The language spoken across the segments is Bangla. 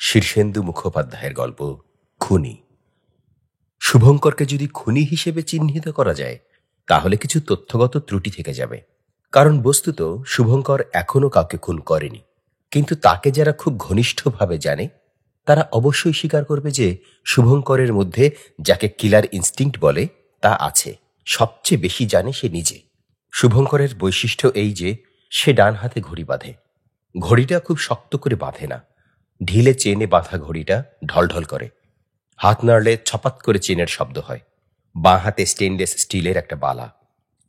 শীর্ষেন্দু মুখোপাধ্যায়ের গল্প খুনি। শুভঙ্করকে যদি খুনি হিসেবে চিহ্নিত করা যায় তাহলে কিছু তথ্যগত ত্রুটি থেকে যাবে। কারণ বস্তুত শুভঙ্কর এখনো কাউকে খুন করেনি, কিন্তু তাকে যারা খুব ঘনিষ্ঠভাবে জানে তারা অবশ্যই স্বীকার করবে যে শুভঙ্করের মধ্যে যাকে কিলার ইনস্টিংক্ট বলে তা আছে। সবচেয়ে বেশি জানে সে নিজে। শুভঙ্করের বৈশিষ্ট্য এই যে সে ডান হাতে ঘড়ি বাঁধে। ঘড়িটা খুব শক্ত করে বাঁধে না, ঢিলে চেনে বাঁধা ঘড়িটা ঢলঢল করে। হাত নাড়লে ছপাত করে চেনের শব্দ হয়। বাঁ হাতে স্টেনলেস স্টিলের একটা বালা,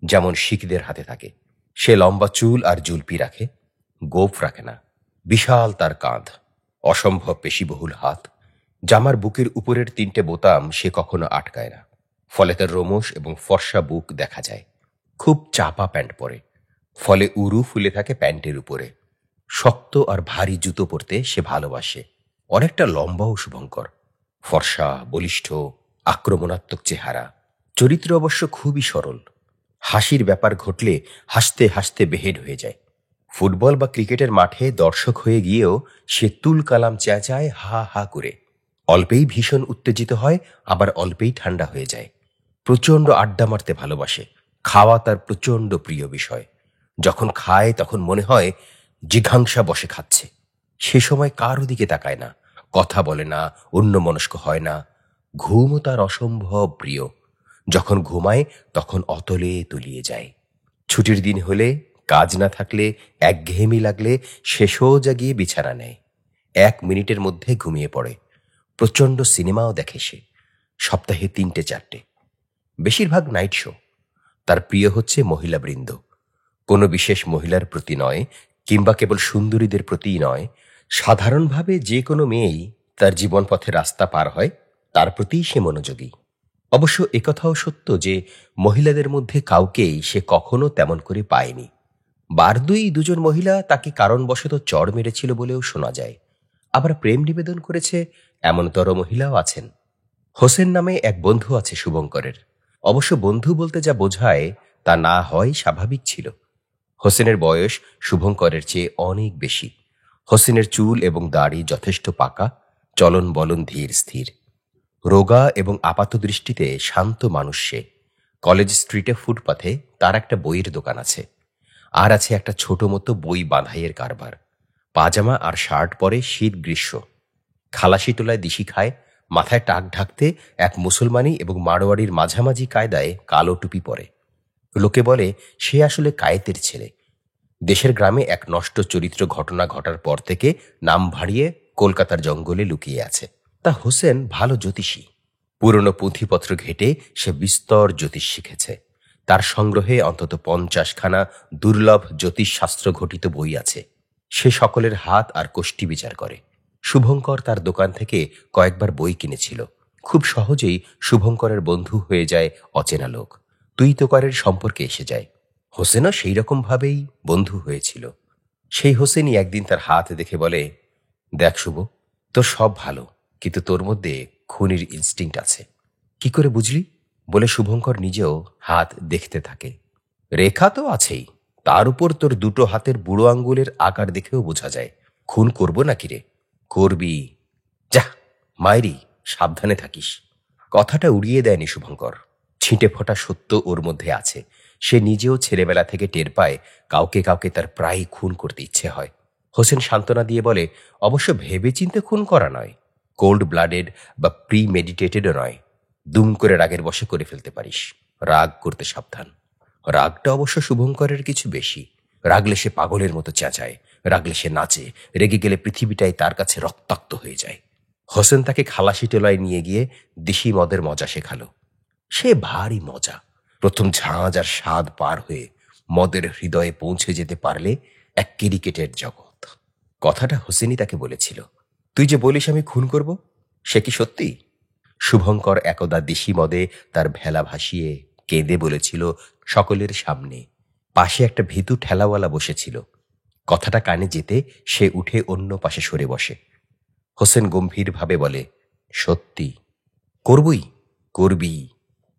যেমন শিখদের হাতে থাকে। সে লম্বা চুল আর জুলপি রাখে, গোঁফ রাখে না। বিশাল তার কাঁধ, অসম্ভব পেশিবহুল হাত। জামার বুকের উপরের 3টে বোতাম সে কখনো আটকায় না, ফলে তার রোমশ এবং ফর্সা বুক দেখা যায়। খুব চাপা প্যান্ট পরে, ফলে উরু ফুলে থাকে প্যান্টের উপরে। শক্ত আর ভারী জুতো পরতে সে ভালোবাসে। অনেকটা লম্বাও শুভঙ্কর, ফর্সা, বলিষ্ঠ, আক্রমণাত্মক চেহারা। চরিত্র অবশ্য খুবই সরল। হাসির ব্যাপার ঘটলে হাসতে হাসতে বেহেড হয়ে যায়। ফুটবল বা ক্রিকেটের মাঠে দর্শক হয়ে গিয়েও সে তুল কালাম চেঁচায় হা হা করে। অল্পেই ভীষণ উত্তেজিত হয়, আবার অল্পেই ঠান্ডা হয়ে যায়। প্রচণ্ড আড্ডা মারতে ভালোবাসে। খাওয়া তার প্রচণ্ড প্রিয় বিষয়। যখন খায় তখন মনে হয় জিঘাংসা বসে খাচ্ছে। সে সময় কারো দিকে তাকায় না, কথা বলে না, অন্যমনস্ক হয় না। ঘুমও তার অসম্ভব প্রিয়। যখন ঘুমায় তখন অতলে তলিয়ে যায়। ছুটির দিন হলে, কাজ না থাকলে, একঘেয়েমি লাগলে সে সোজা গিয়ে বিছানা নেয়। 1 মিনিটের মধ্যে ঘুমিয়ে পড়ে। প্রচণ্ড সিনেমাও দেখে সে, সপ্তাহে 3-4টে। বেশিরভাগ নাইট শো। তার প্রিয় হচ্ছে মহিলাবৃন্দ। কোনো বিশেষ মহিলার প্রতি নয়, কিংবা কেবল সুন্দরীদের প্রতিই নয়, সাধারণভাবে যে কোনো মেয়েই তার জীবন পথে রাস্তা পার হয় তার প্রতিই সে মনোযোগী। অবশ্য একথাও সত্য যে মহিলাদের মধ্যে কাউকেই সে কখনো তেমন করে পায়নি। 2জন মহিলা তাকে কারণবশত চড় মেরেছিল বলেও শোনা যায়। আবার প্রেম নিবেদন করেছে এমনতর মহিলাও আছেন। হোসেন নামে এক বন্ধু আছে শুভঙ্করের। অবশ্য বন্ধু বলতে যা বোঝায় তা না হয় স্বাভাবিক ছিল। হোসেনের বয়স শুভঙ্করের চেয়ে অনেক বেশি। হোসেনের চুল এবং দাড়ি যথেষ্ট পাকা, চলন বলন ধীর স্থির। রোগা এবং আপাত দৃষ্টিতে শান্ত মানুষ সে। কলেজ স্ট্রিটে ফুটপাথে তার একটা বইয়ের দোকান আছে। আর আছে একটা ছোট মতো বই বাঁধাইয়ের কারবার। পাজামা আর শার্ট পরে শীত গ্রীষ্ম। খালাসি টোলায় দিশি খায়, মাথায় টাক ঢাকতে এক মুসলমানি এবং মারোয়াড়ির মাঝামাঝি কায়দায় কালো টুপি পরে। লোকে বলে সে আসলে কায়েতের ছেলে। দেশের গ্রামে এক নষ্ট চরিত্র ঘটনা ঘটার পর থেকে নাম ভাড়িয়ে কলকাতার জঙ্গলে লুকিয়ে আছে। তা হোসেন ভালো জ্যোতিষী। পুরনো পুঁথিপত্র ঘেটে সে বিস্তর জ্যোতিষ শিখেছে। তার সংগ্রহে অন্তত 50খানা দুর্লভ জ্যোতিষশাস্ত্র ঘটিত বই আছে। সে সকলের হাত আর কোষ্ঠী বিচার করে। শুভঙ্কর তার দোকান থেকে কয়েকবার বই কিনেছিল। খুব সহজেই শুভঙ্করের বন্ধু হয়ে যায় অচেনা লোক। তুই তোকারের সম্পর্কে এসে যায়। হোসেনও সেই রকম ভাবেই বন্ধু হয়েছিল। সেই হোসেনই একদিন তার হাত দেখে বলে, দেখ শুভ, তোর সব ভালো, কিন্তু তোর মধ্যে খুনির ইনস্টিংক্ট আছে। কি করে বুঝলি? বলে শুভঙ্কর নিজেও হাত দেখতে থাকে। রেখা তো আছেই, তার উপর তোর 2টো হাতের বুড়ো আঙ্গুলের আকার দেখেও বোঝা যায়। খুন করবো নাকি রে? করবি। যা মায়েরি, সাবধানে থাকিস। কথাটা উড়িয়ে দেয়নি শুভঙ্কর। ছিটে ফোটা সত্য ওর মধ্যে আছে। সে নিজেও ছেলেবেলা থেকে টের পায় কাউকে কাউকে তার প্রায় খুন করতে ইচ্ছে হয়। হোসেন সান্ত্বনা দিয়ে বলে, অবশ্য ভেবেচিন্তে খুন করা নয়, কোল্ড ব্লাডেড বা প্রি মেডিটেটেডও নয়। দুম করে রাগের বশে করে ফেলতে পারিস। রাগ করতে সাবধান। রাগটা অবশ্য শুভঙ্করের কিছু বেশি। রাগলে সে পাগলের মতো চেঁচায়, রাগলে সে নাচে, রেগে গেলে পৃথিবীটাই তার কাছে রক্তাক্ত হয়ে যায়। হোসেন তাকে খালাসি টোলায় নিয়ে গিয়ে দেশি মদের মজা শেখালো। সে ভারী মজা। প্রথম ঝাঁজ আর স্বাদ পার হয়ে মদের হৃদয়ে পৌঁছে যেতে পারলে এক ক্রিকেটের জগৎ। কথাটা হোসেনই তাকে বলেছিল। তুই যে বলিস আমি খুন করব, সে কি সত্যি? শুভঙ্কর একদা দেশি মদে তার ভেলা ভাসিয়ে কেঁদে বলেছিল সকলের সামনে। পাশে একটা ভীতু ঠেলাওয়ালা বসেছিল। কথাটা কানে যেতে সে উঠে অন্য পাশে সরে বসে। হোসেন গম্ভীরভাবে বলে, সত্যি করবই? করবি।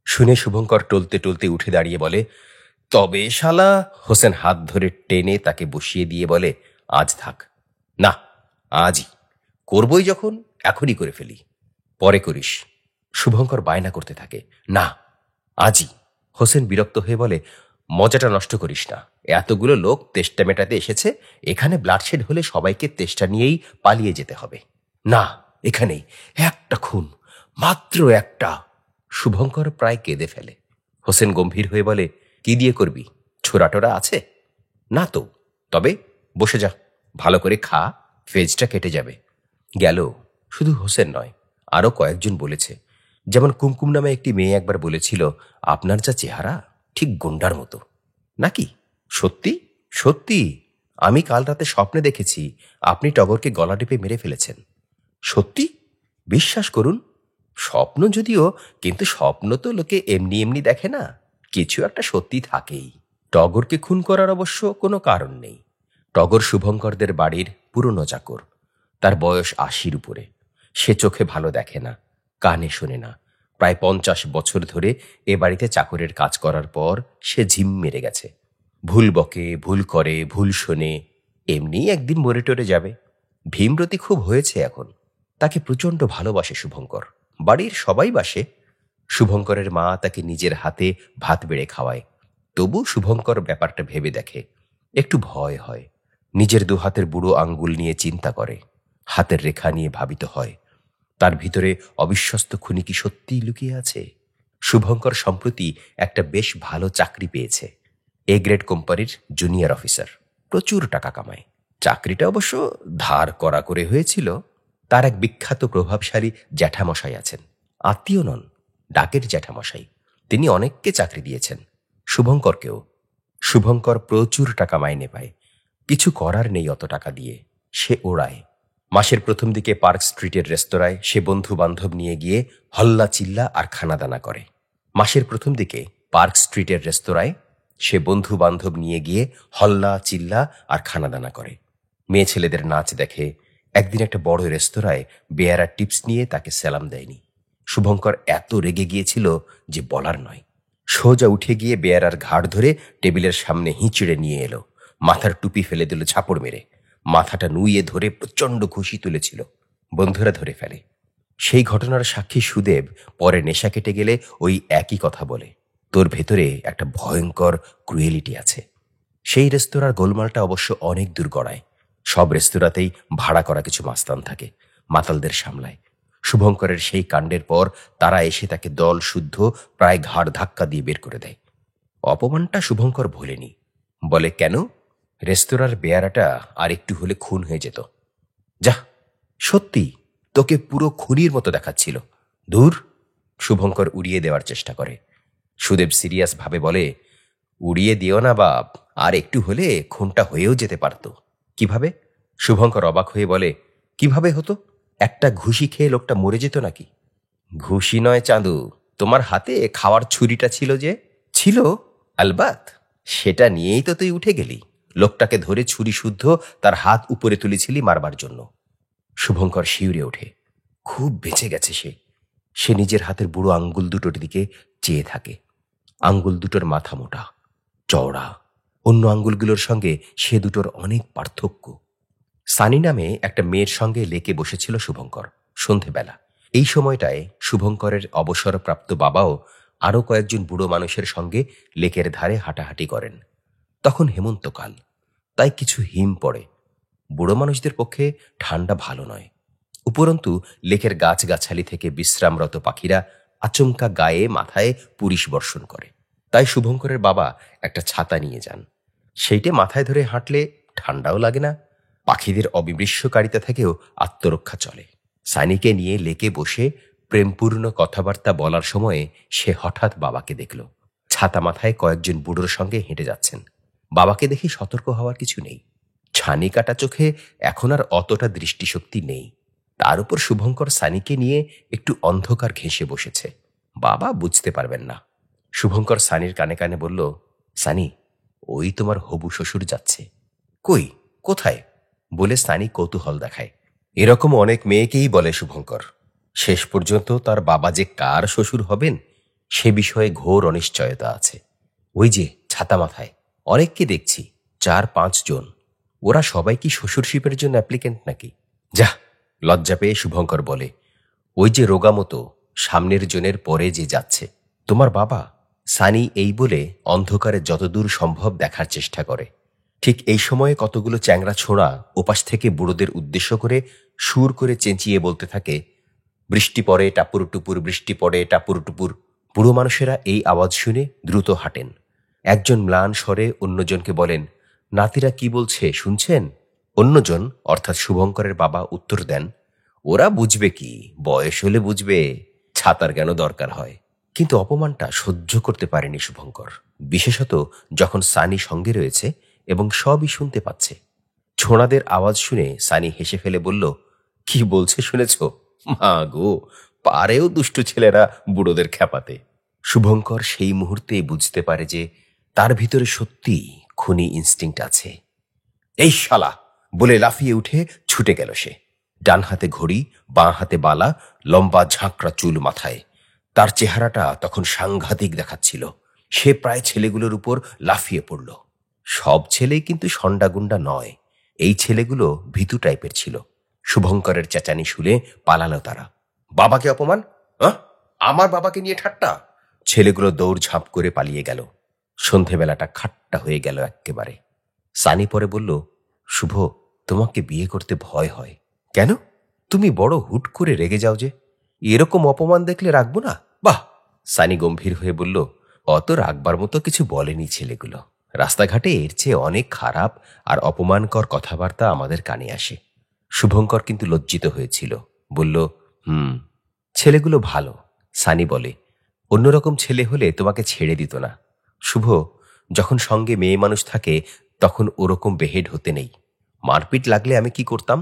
শুনে শুভঙ্কর টলতে টলতে উঠে দাঁড়িয়ে বলে, তবে শালা। হোসেন হাত ধরে টেনে তাকে বসিয়ে দিয়ে বলে, আজ থাক। না, আজই। করবই যখন এখনই করে ফেলি, পরে করিস। শুভঙ্কর বায়না করতে থাকে, না আজই। হোসেন বিরক্ত হয়ে বলে, মজাটা নষ্ট করিস না। এতগুলো লোক তেষ্টা মেটাতে এসেছে, এখানে ব্লাডশেড হলে সবাইকে তেষ্টা নিয়েই পালিয়ে যেতে হবে। না, এখানেই একটা খুন, মাত্র একটা। শুভঙ্কর প্রায় কেঁদে ফেলে। হোসেন গম্ভীর হয়ে বলে, কি দিয়ে করবি? ছোড়াটোরা আছে? না তো। তবে বসে যা, ভালো করে খা, ফেজটা কেটে যাবে। গেল। শুধু হোসেন নয়, আরো কয়েকজন বলেছে। যেমন কুমকুম নামে একটি মেয়ে একবার বলেছিল, আপনার যা চেহারা, ঠিক গুন্ডার মতো। নাকি? সত্যি? সত্যি। আমি কাল রাতে স্বপ্নে দেখেছি আপনি টগরকে গলা টিপে মেরে ফেলেছেন। সত্যি? বিশ্বাস করুন। স্বপ্ন যদিও, কিন্তু স্বপ্ন তো লোকে এমনি এমনি দেখে না, কিছু একটা সত্যি থাকেই। টগরকে খুন করার অবশ্য কোনো কারণ নেই। টগর শুভঙ্করদের বাড়ির পুরনো চাকর। তার বয়স ৮০-র উপরে। সে চোখে ভালো দেখে না, কানে শোনে না। প্রায় ৫০ বছর ধরে এ বাড়িতে চাকরের কাজ করার পর সে ঝিম মেরে গেছে। ভুল বকে, ভুল করে, ভুল শোনে, এমনি একদিন মরে টরে যাবে। ভীমরতি খুব হয়েছে এখন। তাকে প্রচণ্ড ভালোবাসে শুভঙ্কর, বাড়ির সবাই বাসে। শুভঙ্করের মা তাকে নিজের হাতে ভাত বেড়ে খাওয়ায়। তবু শুভঙ্কর ব্যাপারটা ভেবে দেখে, একটু ভয় হয়। নিজের দুহাতের বুড়ো আঙ্গুল নিয়ে চিন্তা করে, হাতের রেখা নিয়ে ভাবিত হয়, তার ভিতরে অবিশ্বস্ত খুনি কি সত্যিই লুকিয়ে আছে। শুভঙ্কর সম্প্রতি একটা বেশ ভালো চাকরি পেয়েছে, এ গ্রেড কোম্পানির জুনিয়র অফিসার। প্রচুর টাকা কামায়। চাকরিটা অবশ্য ধার করা করে হয়েছিল। তার এক বিখ্যাত প্রভাবশালী জ্যাঠামশাই আছেন, আত্মীয় নন, ডাকের জ্যাঠামশাই। তিনি অনেককে চাকরি দিয়েছেন, শুভঙ্করকেও। শুভঙ্কর প্রচুর টাকা মাইনে পায়। কিছু করার নেই অত টাকা দিয়ে, সে ওড়ায়। মাসের প্রথম দিকে পার্ক স্ট্রিটের রেস্তোরাঁয় সে বন্ধু বান্ধব নিয়ে গিয়ে হল্লা চিল্লা আর খানাদানা করে। মাসের প্রথম দিকে পার্ক স্ট্রিটের রেস্তোরাঁয় সে বন্ধু বান্ধব নিয়ে গিয়ে হল্লা চিল্লা আর খানাদানা করে। মেয়ে ছেলেদের নাচ দেখে। একদিন একটা বড় রেস্তোরাঁয় বেয়ারা টিপস নিয়ে তাকে সেলাম দেয়নি। শুভঙ্কর এত রেগে গিয়েছিল যে বলার নয়। সোজা উঠে গিয়ে বেয়ারার ঘাড় ধরে টেবিলের সামনে হিঁচড়ে নিয়ে এলো। মাথার টুপি ফেলে দিল ঝাপড় মেরে। মাথাটা নুইয়ে ধরে প্রচণ্ড ঘুষি তুলেছিল। বন্ধুরা ধরে ফেলে। সেই ঘটনার সাক্ষী সুদেব পরে নেশা কেটে গেলে ওই একই কথা বলে, তোর ভেতরে একটা ভয়ঙ্কর ক্রুয়েলিটি আছে। সেই রেস্তোরাঁর গোলমালটা অবশ্য অনেক দূর গড়ায়। সব রেস্তোরাঁতেই ভাড়া করা কিছু মাস্তান থাকে, মাতালদের সামলায়। শুভঙ্করের সেই কাণ্ডের পর তারা এসে তাকে দল শুদ্ধ প্রায় ঘাড় ধাক্কা দিয়ে বের করে দেয়। অপমানটা শুভঙ্কর ভোলেনি। বলে, কেন? রেস্তোরাঁর বেয়ারাটা আর একটু হলে খুন হয়ে যেত। যা, সত্যি তোকে পুরো খুনির মতো দেখাচ্ছিল। দূর। শুভঙ্কর উড়িয়ে দেওয়ার চেষ্টা করে। সুদেব সিরিয়াস ভাবে বলে, উড়িয়ে দিও না বাপ, আর একটু হলে খুনটা হয়েও যেতে পারত। কিভাবে? শুভঙ্কর অবাক হয়ে বলে, কিভাবে হতো? একটা ঘুষি খেয়ে লোকটা মরে যেত নাকি? ঘুষি নয় চাঁদু, তোমার হাতে খাওয়ার ছুরিটা ছিল যে। ছিল, আলবাত। সেটা নিয়েই তো তুই উঠে গেলি। লোকটাকে ধরে ছুরি শুদ্ধ তার হাত উপরে তুলেছিলি মারবার জন্য। শুভঙ্কর শিউরে ওঠে। খুব বেঁচে গেছে সে। সে নিজের হাতের বুড়ো আঙ্গুল দুটোর দিকে চেয়ে থাকে। আঙ্গুল দুটোর মাথা মোটা, চওড়া। অন্য আঙ্গুলগুলোর সঙ্গে সে দুটোর অনেক পার্থক্য। সানি নামে একটা মেয়ের সঙ্গে লেকে বসেছিল শুভঙ্কর সন্ধেবেলা। এই সময়টায় শুভঙ্করের অবসরপ্রাপ্ত বাবাও আরও কয়েকজন বুড়ো মানুষের সঙ্গে লেকের ধারে হাঁটাহাঁটি করেন। তখন হেমন্তকাল, তাই কিছু হিম পড়ে। বুড়ো মানুষদের পক্ষে ঠান্ডা ভালো নয়। উপরন্তু লেকের গাছগাছালি থেকে বিশ্রামরত পাখিরা আচমকা গায়ে মাথায় পুরিশ বর্ষণ করে। তাই শুভঙ্করের বাবা একটা ছাতা নিয়ে যান। সেইটে মাথায় ধরে হাঁটলে ঠান্ডাও লাগে না, পাখিদের অবিমৃষ্যকারিতা থেকেও আত্মরক্ষা চলে। সানিকে নিয়ে লেকে বসে প্রেমপূর্ণ কথাবার্তা বলার সময়ে সে হঠাৎ বাবাকে দেখল। ছাতা মাথায় কয়েকজন বুড়োর সঙ্গে হেঁটে যাচ্ছেন। বাবাকে দেখে সতর্ক হওয়ার কিছু নেই। ছানি কাটা চোখে এখন আর অতটা দৃষ্টিশক্তি নেই। তার উপর শুভঙ্কর সানিকে নিয়ে একটু অন্ধকার ঘেঁষে বসেছে। বাবা বুঝতে পারবেন না। শুভঙ্কর সানির কানে কানে বলল, সানি, ওই তোমার হবু শ্বশুর যাচ্ছে। কই, কোথায়? বলে সানি কৌতূহল দেখায়। এরকম অনেক মেয়েকেই বলে শুভঙ্কর। শেষ পর্যন্ত তার বাবা যে কার শ্বশুর হবেন সে বিষয়ে ঘোর অনিশ্চয়তা আছে। ওই যে ছাতা মাথায়, অনেককে দেখছি, 4-5 জন। ওরা সবাই কি শ্বশুরশিপের জন্য অ্যাপ্লিকেন্ট নাকি? যা, লজ্জা পেয়ে শুভঙ্কর বলে, ওই যে রোগামতো সামনের জনের পরে যে যাচ্ছে, তোমার বাবা। সানি এই বলে অন্ধকারে যতদূর সম্ভব দেখার চেষ্টা করে। ঠিক এই সময়ে কতগুলো চ্যাংড়া ছোড়া ওপাশ থেকে বুড়োদের উদ্দেশ্য করে সুর করে চেঁচিয়ে বলতে থাকে, বৃষ্টি পড়ে টাপুর টুপুর, বৃষ্টি পড়ে টাপুর টুপুর। বুড়ো মানুষেরা এই আওয়াজ শুনে দ্রুত হাঁটেন। একজন ম্লান স্বরে অন্যজনকে বলেন, নাতিরা কি বলছে শুনছেন? অন্যজন অর্থাৎ শুভঙ্করের বাবা উত্তর দেন, ওরা বুঝবে কি, বয়স হলে বুঝবে, ছাতার কেন দরকার হয়। কিন্তু অপমানটা সহ্য করতে পারেনি শুভঙ্কর, বিশেষত যখন সানি সঙ্গে রয়েছে এবং সবই শুনতে পাচ্ছে। ছোড়াদের আওয়াজ শুনে সানি হেসে ফেলে বলল, কি বলছে শুনেছ? মা গো, পারেও দুষ্টু ছেলেরা বুড়োদের খেপাতে। শুভঙ্কর সেই মুহূর্তেই বুঝতে পারে যে তার ভিতরে সত্যি খুনি ইনস্টিংক্ট আছে। এই শালা বলে লাফিয়ে উঠে ছুটে গেল সে। ডান হাতে ঘড়ি, বাঁ হাতে বালা, লম্বা ঝাঁকড়া চুল মাথায়। তার চেহারাটা তখন সাংঘাতিক দেখাচ্ছিল। সে প্রায় ছেলেগুলোর উপর লাফিয়ে পড়ল। সব ছেলেই কিন্তু সন্ডাগুন্ডা নয়, এই ছেলেগুলো ভীতু টাইপের ছিল। শুভঙ্করের চেঁচানি শুনে পালালো তারা। বাবাকে অপমান, আমার বাবাকে নিয়ে ঠাট্টা। ছেলেগুলো দৌড়ঝাঁপ করে পালিয়ে গেল। সন্ধেবেলাটা খাট্টা হয়ে গেল এক্কেবারে। সানি পরে বলল, শুভ, তোমাকে বিয়ে করতে ভয় হয় কেন? তুমি বড় হুট করে রেগে যাও যে, এরকম অপমান দেখলে রাখবো না? বাহ! সানি গম্ভীর হয়ে বলল, অত রাখবার মতো কিছু বলেনি ছেলেগুলো। রাস্তাঘাটে এর চেয়ে অনেক খারাপ আর অপমানকর কথাবার্তা আমাদের কানে আসে। শুভঙ্কর কিন্তু লজ্জিত হয়েছিল, বলল, ছেলেগুলো ভালো। সানি বলে, অন্যরকম ছেলে হলে তোমাকে ছেড়ে দিত না। শুভ, যখন সঙ্গে মেয়ে মানুষ থাকে তখন ওরকম বেহেড হতে নেই। মারপিট লাগলে আমি কি করতাম?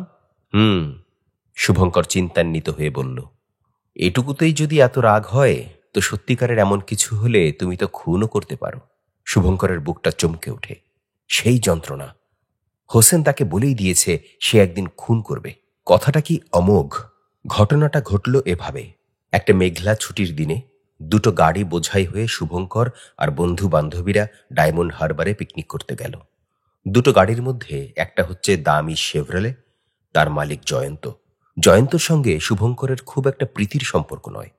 শুভঙ্কর চিন্তান্বিত হয়ে বলল, এটুকুতেই যদি এত রাগ হয় তো সত্যিকারের এমন কিছু হলে তুমি তো খুনও করতে পারো। শুভঙ্করের বুকটা চমকে ওঠে। সেই যন্ত্রণা! হোসেন তাকে বলেই দিয়েছে সে একদিন খুন করবে। কথাটা কি অমোঘ! ঘটনাটা ঘটল এভাবে। একটা মেঘলা ছুটির দিনে দুটো গাড়ি বোঝাই হয়ে শুভঙ্কর আর বন্ধু বান্ধবীরা ডায়মন্ড হারবারে পিকনিক করতে গেল। দুটো গাড়ির মধ্যে একটা হচ্ছে দামি শেভরলে, তার মালিক জয়ন্ত। জয়ন্তর সঙ্গে শুভঙ্করের খুব একটা প্রীতির সম্পর্ক নয়।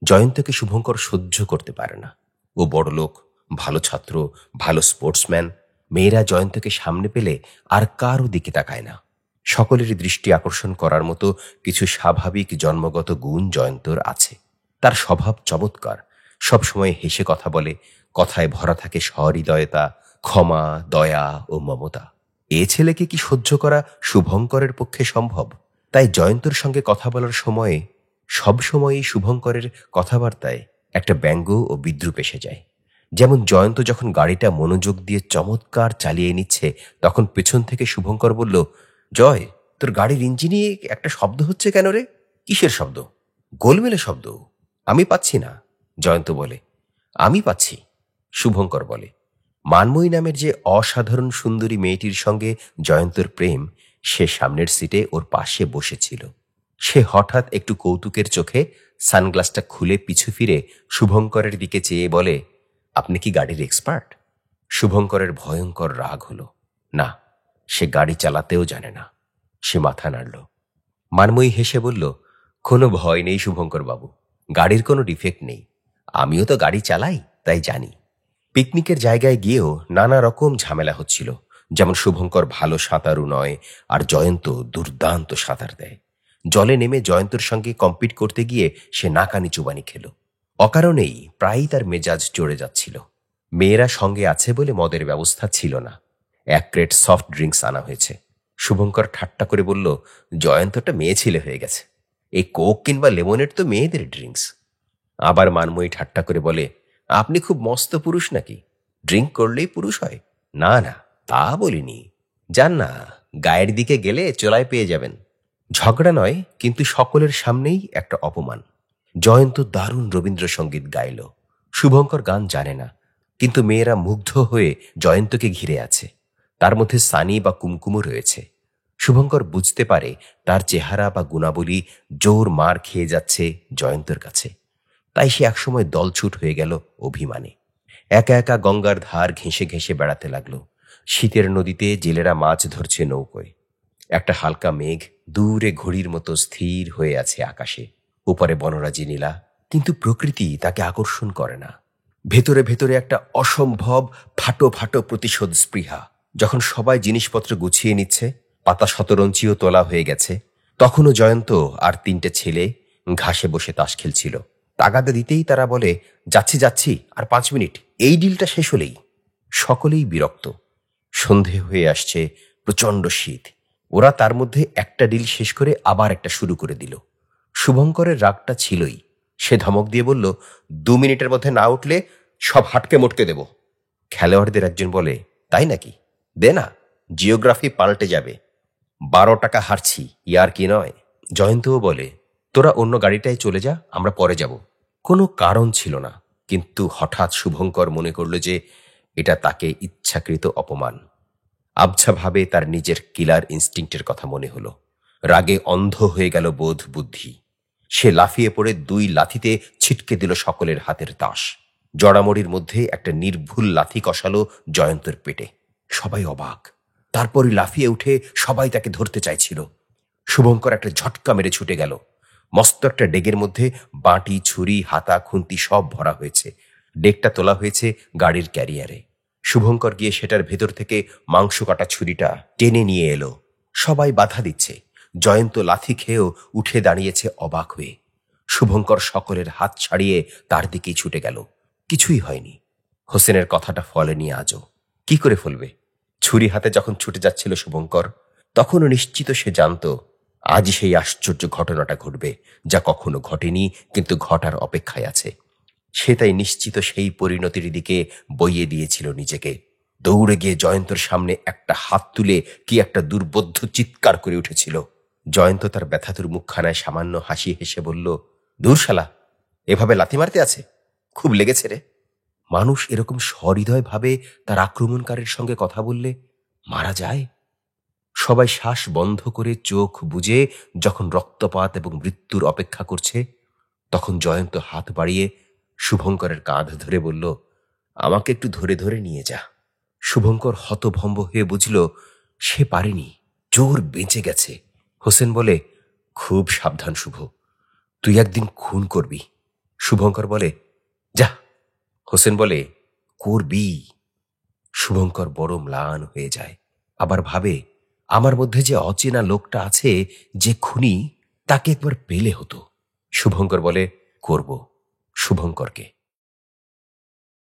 জয়ন্তকে শুভঙ্কর সহ্য করতে পারে না। ও বড়লোক, ভালো ছাত্র, ভালো স্পোর্টসম্যান। মেয়েরা জয়ন্তকে সামনে পেলে আর কারও দিকে তাকায় না। সকলেরই দৃষ্টি আকর্ষণ করার মতো কিছু স্বাভাবিক জন্মগত গুণ জয়ন্তর আছে। তার স্বভাব চমৎকার, সবসময় হেসে কথা বলে, কথায় ভরা থাকে সহৃদয়তা, ক্ষমা, দয়া ও মমতা। এ ছেলেকে কি সহ্য করা শুভঙ্করের পক্ষে সম্ভব? তাই জয়ন্তর সঙ্গে কথা বলার সময়ে সবসময়ই শুভঙ্করের কথাবার্তায় একটা ব্যঙ্গ ও বিদ্রূপ এসে যায়। যেমন জয়ন্ত যখন গাড়িটা মনোযোগ দিয়ে চমৎকার চালিয়ে নিচ্ছে, তখন পেছন থেকে শুভঙ্কর বলল, জয়, তোর গাড়ির ইঞ্জিনে একটা শব্দ হচ্ছে কেন রে? কিসের শব্দ? গোলমেলে শব্দ। আমি পাচ্ছি না। জয়ন্ত বলে। আমি পাচ্ছি, শুভঙ্কর বলে। মানময়ী নামের যে অসাধারণ সুন্দরী মেয়েটির সঙ্গে জয়ন্তর প্রেম, সে সামনের সিটে ওর পাশে বসেছিল। সে হঠাৎ একটু কৌতুকের চোখে সানগ্লাসটা খুলে পিছু ফিরে শুভঙ্করের দিকে চেয়ে বলে, আপনি কি গাড়ির এক্সপার্ট? শুভঙ্করের ভয়ঙ্কর রাগ হলো। না, সে গাড়ি চালাতেও জানে না। সে মাথা নাড়ল। মানময়ী হেসে বলল, কোনো ভয় নেই শুভঙ্কর বাবু, গাড়ির কোনো ডিফেক্ট নেই। আমিও তো গাড়ি চালাই, তাই জানি। পিকনিকের জায়গায় গিয়েও নানা রকম ঝামেলা হচ্ছিল। যেমন শুভঙ্কর ভালো সাঁতারু নয়, আর জয়ন্ত দুর্দান্ত সাঁতার দেয়। জলে নেমে জয়ন্তর সঙ্গে কম্পিট করতে গিয়ে সে নাকানি চুবানি খেল। অকারণেই প্রায়ই তার মেজাজ চড়ে যাচ্ছিল। মেয়েরা সঙ্গে আছে বলে মদের ব্যবস্থা ছিল না। 1 ক্রেট সফট ড্রিঙ্কস আনা হয়েছে। শুভঙ্কর ঠাট্টা করে বলল, জয়ন্তটা মেয়ে ছেলে হয়ে গেছে, এই কোক কিংবা লেমনেড তো মেয়েদের ড্রিঙ্কস। আবার মানময়ী ঠাট্টা করে বলে, আপনি খুব মস্ত পুরুষ নাকি? ড্রিঙ্ক করলেই পুরুষ হয়? না না, তা বলিনি। যান না, গায়ের দিকে গেলে চোলায় পেয়ে যাবেন। ঝগড়া নয়, কিন্তু সকলের সামনেই একটা অপমান। জয়ন্ত দারুণ রবীন্দ্রসঙ্গীত গাইল। শুভঙ্কর গান জানে না, কিন্তু মেয়েরা মুগ্ধ হয়ে জয়ন্তকে ঘিরে আছে। তার মধ্যে সানি বা কুমকুমও রয়েছে। শুভঙ্কর বুঝতে পারে তার চেহারা বা গুণাবলী জোর মার খেয়ে যাচ্ছে জয়ন্তর কাছে। তাই সে একসময় দলছুট হয়ে গেল অভিমানে। একা একা গঙ্গার ধার ঘেঁষে ঘেঁষে বেড়াতে লাগলো। শীতের নদীতে জেলেরা মাছ ধরছে নৌকোয়। একটা হালকা মেঘ দূরে ঘড়ির মতো স্থির হয়ে আছে আকাশে। উপরে বনরাজি নীলা, কিন্তু প্রকৃতি তাকে আকর্ষণ করে না। ভেতরে ভেতরে একটা অসম্ভব ফাটো ফাটো প্রতিশোধ স্পৃহা। যখন সবাই জিনিসপত্র গুছিয়ে নিচ্ছে, পাতা শতরঞ্চিও তোলা হয়ে গেছে, তখনও জয়ন্ত আর 3টে ছেলে ঘাসে বসে তাস খেলছিল। তাগাদা দিতেই তারা বলে, যাচ্ছি যাচ্ছি, আর 5 মিনিট, এই ডিলটা শেষ হলেই। সকলেই বিরক্ত। সন্ধে হয়ে আসছে, প্রচণ্ড শীত। ওরা তার মধ্যে একটা ডিল শেষ করে আবার একটা শুরু করে দিল। শুভঙ্করের রাগটা ছিলই। সে ধমক দিয়ে বলল, 2 মিনিটের মধ্যে না উঠলে সব হাটকে মোটকে দেব। খেলোয়াড়দের একজন বলে, তাই নাকি, দে না, জিওগ্রাফি পাল্টে যাবে। 12 টাকা হারছি, ইয়ার কি নয়। জয়ন্তও বলে, তোরা অন্য গাড়িটায় চলে যা, আমরা পরে যাব। কোনো কারণ ছিল না, কিন্তু হঠাৎ শুভঙ্কর মনে করল যে এটা তাকে ইচ্ছাকৃত অপমান। আবছাভাবে তার নিজের কিলার ইনস্টিংক্টের কথা মনে হলো। রাগে অন্ধ হয়ে গেল বোধ বুদ্ধি। সে লাফিয়ে পড়ে 2 লাথিতে ছিটকে দিল সকলের হাতের তাস। জড়ামড়ির মধ্যে একটা নির্ভুল লাথি কষালো জয়ন্তর পেটে। সবাই অবাক। তারপরই লাফিয়ে উঠে সবাই তাকে ধরতে চাইছিল। শুভঙ্কর একটা ঝটকা মেরে ছুটে গেল। মস্ত একটা ডেগের মধ্যে বাঁটি, ছুরি, হাতা, খুন্তি সব ভরা হয়েছে। ডেকটা তোলা হয়েছে গাড়ির ক্যারিয়ারে। শুভঙ্কর গিয়ে সেটার ভেতর থেকে মাংস কাটা ছুরিটা টেনে নিয়ে এলো। সবাই বাধা দিচ্ছে। জয়ন্ত লাথি খেয়েও উঠে দাঁড়িয়েছে অবাক হয়ে। শুভঙ্কর সকলের হাত ছাড়িয়ে তার দিকেই ছুটে গেল। কিছুই হয়নি। হোসেনের কথাটা ফলেনি আজও। কি করে ফলবে? ছুরি হাতে যখন ছুটে যাচ্ছিল শুভঙ্কর, তখনও নিশ্চিত সে জানত আজ সেই আশ্চর্য ঘটনাটা ঘটবে, যা কখনো ঘটেনি, কিন্তু ঘটার অপেক্ষায় আছে। সে তাই নিশ্চিত সেই পরিণতির দিকে বইয়ে দিয়েছিল নিজেকে। দৌড়ে গিয়ে জয়ন্তর সামনে একটা হাত তুলে কি একটা দুর্বোধ্য চিৎকার করে উঠেছিল। জয়ন্ত তার ব্যথাতুর মুখখানায় সামান্য হাসি হেসে বলল, দূর শালা, এভাবে লাথি মারতে আছে? খুব লেগেছে রে। মানুষ এরকম সহৃদয় ভাবে তার আক্রমণকারীর সঙ্গে কথা বললে মারা যায়? সবাই শ্বাস বন্ধ করে চোখ বুজে যখন রক্তপাত এবং মৃত্যুর অপেক্ষা করছে, তখন জয়ন্ত হাত বাড়িয়ে শুভঙ্করের কাঁধ ধরে বলল, আমাকে একটু ধরে ধরে নিয়ে যা। শুভঙ্কর হতভম্ব হয়ে বুঝল সে পারেনি, জোর বেঁচে গেছে। হোসেন বলে, খুব সাবধান শুভ, তুই একদিন খুন করবি। শুভঙ্কর বলে, যা। হোসেন বলে, করবি। শুভঙ্কর বড় ম্লান হয়ে যায়। আবার ভাবে, আমার মধ্যে যে অচেনা লোকটা আছে, যে খুনি, তাকে একবার পেলে হতো। শুভঙ্কর বলে, করব। শুভঙ্করকে।